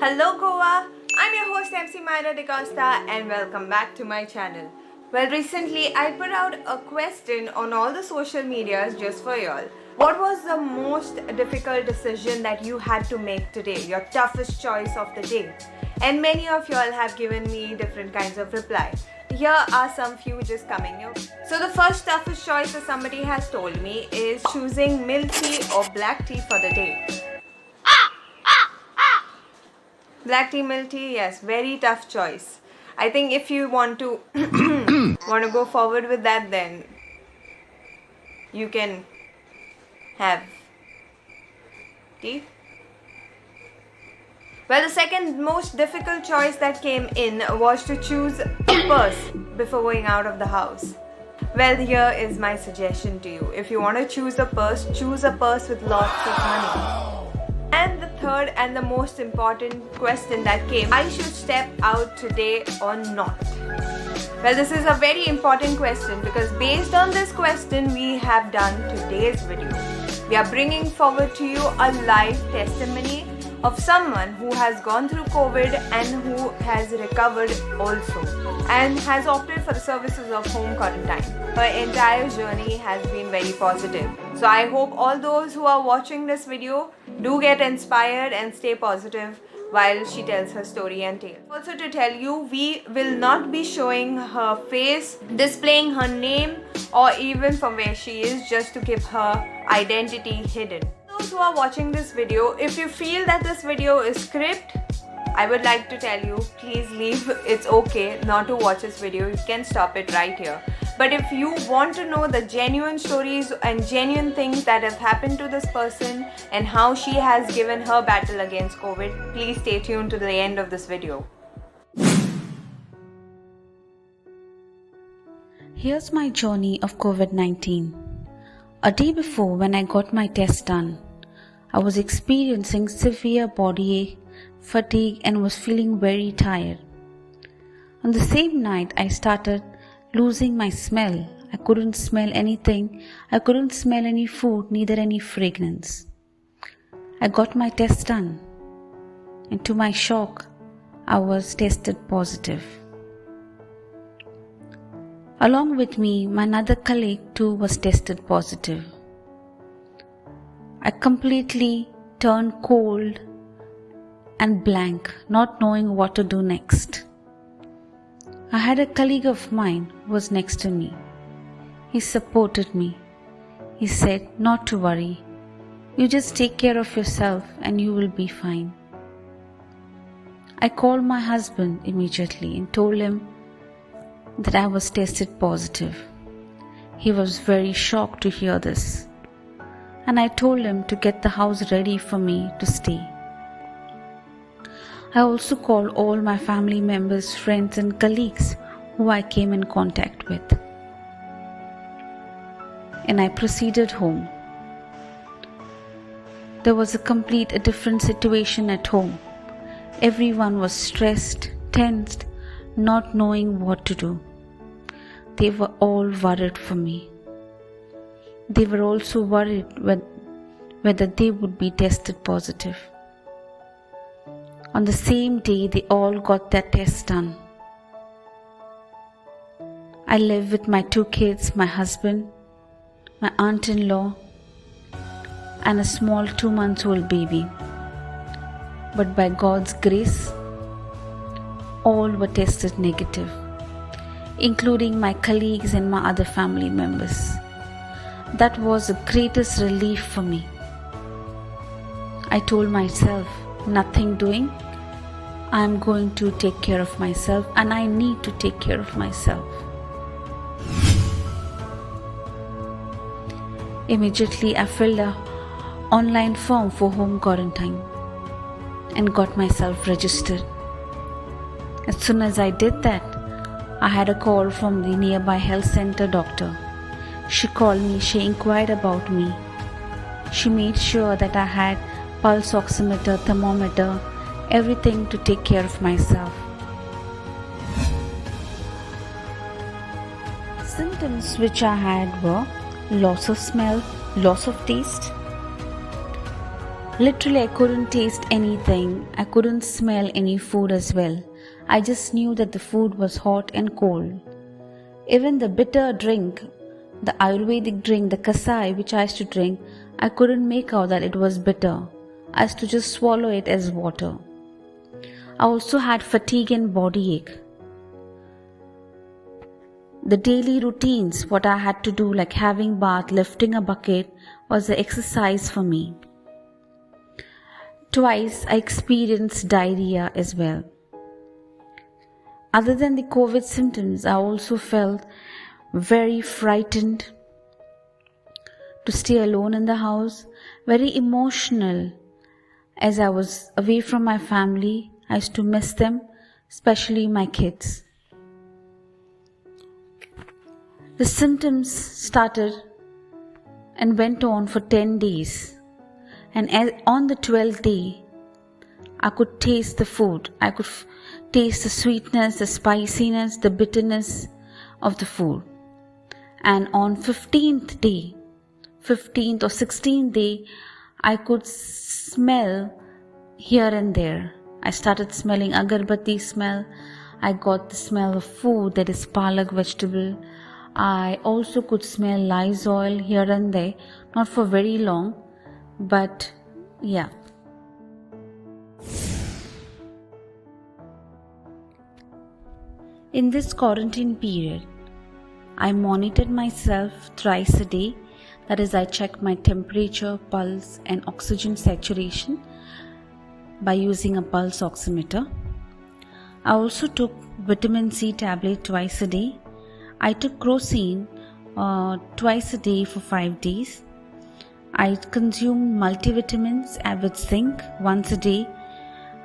Hello Goa, I'm your host MC Myra DeCosta and welcome back to my channel. Well, recently I put out a question on all the social medias just for y'all. What was the most difficult decision that you had to make today? Your toughest choice of the day? And many of y'all have given me different kinds of reply. Here are some few just coming up. So the first toughest choice that somebody has told me is choosing milk tea or black tea for the day. Black tea, milk tea, yes, very tough choice. I think if you want to want to go forward with that, then you can have tea. Well, the second most difficult choice that came in was to choose a purse before going out of the house. Well, here is my suggestion to you. If you want to choose a purse with lots of money. And the third and the most important question that came, I should step out today or not? Well, this is a very important question because based on this question, we have done today's video. We are bringing forward to you a live testimony of someone who has gone through COVID and who has recovered also and has opted for the services of home quarantine. Her entire journey has been very positive. So I hope all those who are watching this video do get inspired and stay positive while she tells her story and tale. Also to tell you, we will not be showing her face, displaying her name or even from where she is, just to keep her identity hidden. Those who are watching this video, if you feel that this video is script, I would like to tell you, please leave. It's okay not to watch this video. You can stop it right here. But if you want to know the genuine stories and genuine things that have happened to this person and how she has given her battle against COVID, please stay tuned to the end of this video. Here's my journey of COVID-19. A day before, when I got my test done, I was experiencing severe body ache, fatigue and was feeling very tired. On the same night, I started losing my smell. I couldn't smell anything. I couldn't smell any food, neither any fragrance. I got my test done, and to my shock, I was tested positive. Along with me, my another colleague too was tested positive. I completely turned cold and blank, not knowing what to do next. I had a colleague of mine who was next to me. He supported me. He said, not to worry. You just take care of yourself and you will be fine. I called my husband immediately and told him that I was tested positive. He was very shocked to hear this. And I told him to get the house ready for me to stay. I also called all my family members, friends and colleagues who I came in contact with. And I proceeded home. There was a different situation at home. Everyone was stressed, tensed, not knowing what to do. They were all worried for me. They were also worried whether they would be tested positive. On the same day, they all got their tests done. I live with my 2 kids, my husband, my aunt-in-law, and a small 2-month-old baby. But by God's grace, all were tested negative, including my colleagues and my other family members. That was the greatest relief for me. I told myself, nothing doing, I am going to take care of myself and I need to take care of myself. Immediately I filled an online form for home quarantine and got myself registered. As soon as I did that, I had a call from the nearby health center doctor. She called me, she inquired about me. She made sure that I had pulse oximeter, thermometer, everything to take care of myself. Symptoms which I had were loss of smell, loss of taste, Literally, I couldn't taste anything. I couldn't smell any food as well. I just knew that the food was hot and cold. Even the bitter drink, the Ayurvedic drink, the kasai which I used to drink, I couldn't make out that it was bitter. I used to just swallow it as water. I also had fatigue and body ache. The daily routines, what I had to do, like having bath, lifting a bucket, was the exercise for me. Twice I experienced diarrhea as well. Other than the COVID symptoms, I also felt very frightened to stay alone in the house, very emotional. As I was away from my family, I used to miss them, especially my kids. The symptoms started and went on for 10 days. And on the 12th day, I could taste the food. I could taste the sweetness, the spiciness, the bitterness of the food. And on 15th or 16th day, I could smell here and there. I started smelling agarbatti smell. I got the smell of food, that is palak vegetable. I also could smell Lysol here and there, not for very long, but yeah. In this quarantine period, I monitored myself thrice a day. That is, I checked my temperature, pulse and oxygen saturation by using a pulse oximeter. I also took vitamin C tablet twice a day. I took Crocin twice a day for 5 days. I consumed multivitamins with zinc once a day.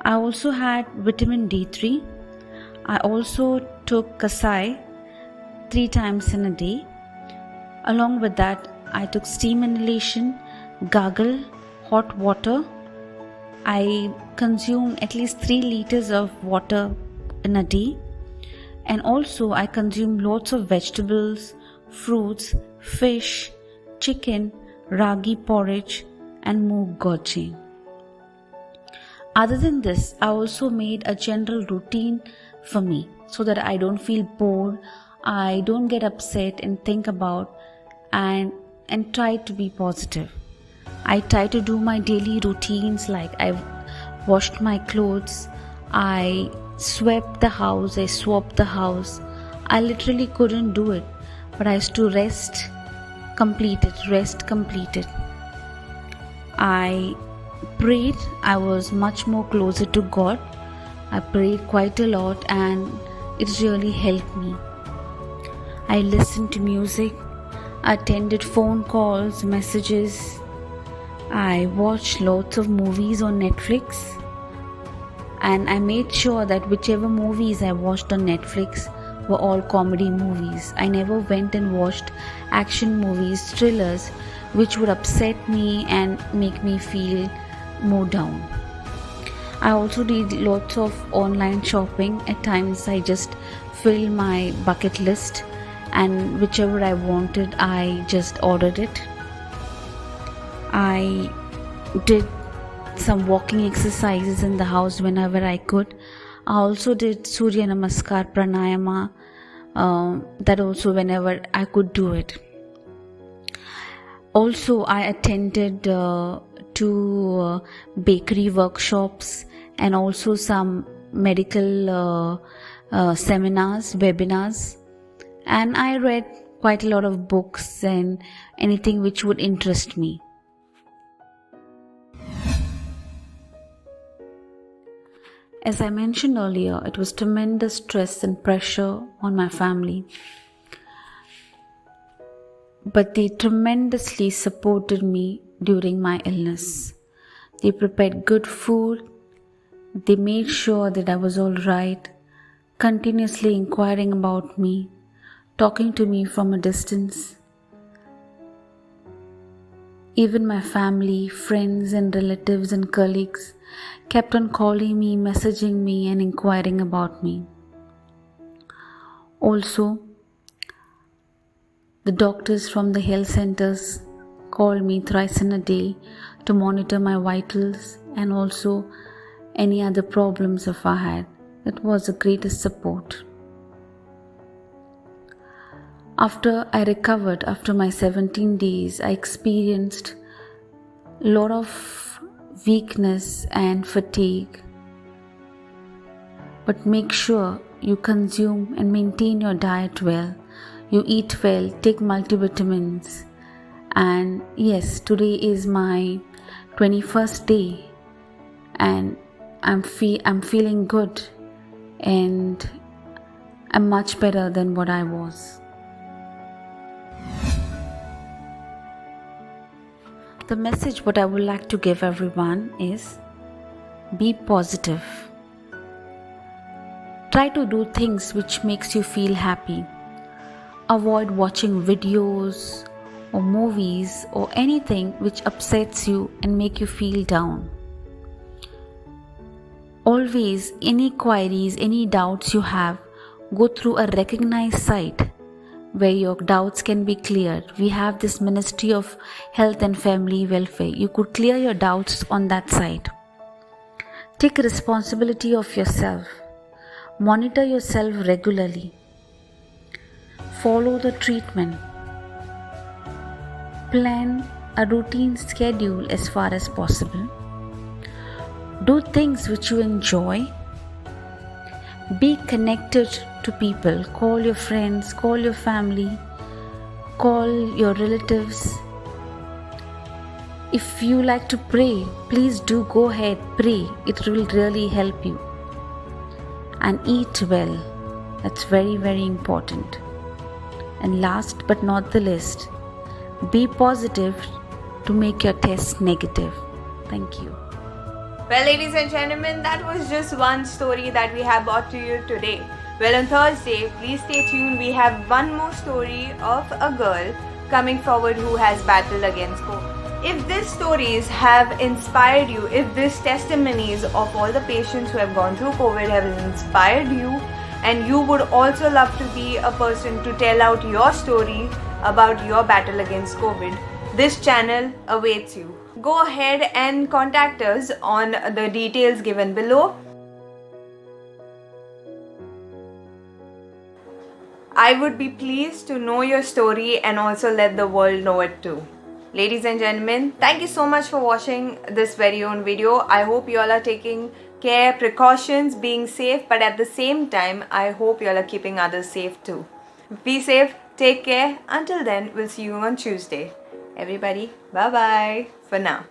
I also had vitamin D3. I also took Kasai 3 times in a day. Along with that, I took steam inhalation, gargle, hot water. I consumed at least 3 liters of water in a day. And also I consumed lots of vegetables, fruits, fish, chicken, ragi porridge and moong gojje. Other than this, I also made a general routine for me so that I don't feel bored, I don't get upset and think about and try to be positive. I try to do my daily routines, like I washed my clothes, I swept the house, I swapped the house. I literally couldn't do it, but I used to rest completed. I prayed. I was much more closer to God. I prayed quite a lot and it really helped me. I listened to music, attended phone calls, messages. I watched lots of movies on Netflix. And I made sure that whichever movies I watched on Netflix were all comedy movies. I never went and watched action movies, thrillers, which would upset me and make me feel more down. I also did lots of online shopping. At times I just filled my bucket list and whichever I wanted, I just ordered it. I did some walking exercises in the house whenever I could. I also did Surya Namaskar, Pranayama, that also whenever I could do it. Also, I attended 2 bakery workshops and also some medical seminars, webinars, and I read quite a lot of books and anything which would interest me. As I mentioned earlier, it was tremendous stress and pressure on my family. But they tremendously supported me during my illness. They prepared good food. They made sure that I was all right, continuously inquiring about me, talking to me from a distance. Even my family, friends and relatives and colleagues kept on calling me, messaging me and inquiring about me. Also, the doctors from the health centers called me thrice in a day to monitor my vitals and also any other problems if I had. It was the greatest support. After I recovered, after my 17 days, I experienced a lot of weakness and fatigue. But make sure you consume and maintain your diet well. You eat well, take multivitamins. And yes, today is my 21st day and I'm feeling good and I'm much better than what I was. The message what I would like to give everyone is be positive. Try to do things which makes you feel happy. Avoid watching videos or movies or anything which upsets you and make you feel down. Always, any queries, any doubts you have, go through a recognized site where your doubts can be cleared. We have this Ministry of Health and Family Welfare. You could clear your doubts on that site. Take responsibility of yourself. Monitor yourself regularly. Follow the treatment. Plan a routine schedule as far as possible. Do things which you enjoy. Be connected to people. Call your friends, call your family, call your relatives. If you like to pray, please do go ahead, pray. It will really help you. And eat well. That's very, very important. And last but not the least, be positive to make your test negative. Thank you. Well, ladies and gentlemen, that was just one story that we have brought to you today. Well, on Thursday, please stay tuned. We have one more story of a girl coming forward who has battled against COVID. If these stories have inspired you, if these testimonies of all the patients who have gone through COVID have inspired you, and you would also love to be a person to tell out your story about your battle against COVID, this channel awaits you. Go ahead and contact us on the details given below. I would be pleased to know your story and also let the world know it too. Ladies and gentlemen, thank you so much for watching this very own video. I hope you all are taking care, precautions, being safe, but at the same time, I hope you all are keeping others safe too. Be safe, take care. Until then, we'll see you on Tuesday. Everybody, bye-bye for now.